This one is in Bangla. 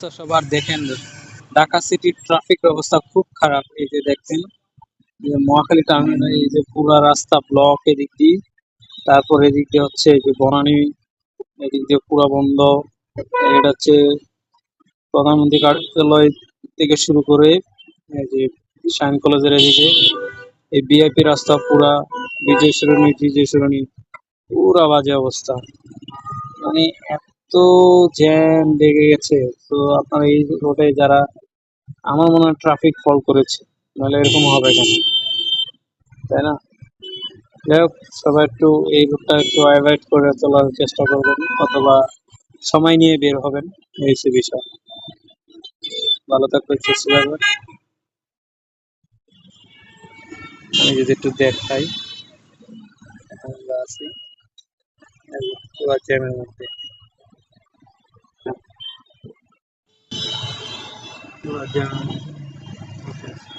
তো সবার দেখেন ঢাকা সিটির ট্রাফিক ব্যবস্থা খুব খারাপ। এই যে দেখছেন যে মহাখালী টার্মিনাল, এই যে পুরা রাস্তা ব্লক এদিক দিয়ে, তারপর এদিক দিয়ে হচ্ছে এই যে বনানী, এদিক দিয়ে পুরা বন্ধ। এটা হচ্ছে প্রধানমন্ত্রী কার্যালয় থেকে শুরু করে এই যে শাইন কলেজের এদিকে এই বিআইপি রাস্তা পুরা, বিজয় সরণি টিজয় সরণি পুরা বাজে অবস্থা। মানে এত জ্যাম লেগে গেছে। তো আপনার এই রোডে যারা, আমার মনে হয় ট্রাফিক ফল করেছে, নাহলে এরকম হবে কেন, তাই না? যাই হোক, সবাই একটু এই রুটটা একটু অ্যাভয়েড করে চলার চেষ্টা করবেন, অথবা সময় নিয়ে বের হবেন। এই হচ্ছে বিষয়। ভালো থাকবেন, সুস্থ থাকবেন। আমি যদি একটু দেখাই, আমরা আছি পুরো জ্যামের মধ্যে, পুরো জ্যামের মধ্যে।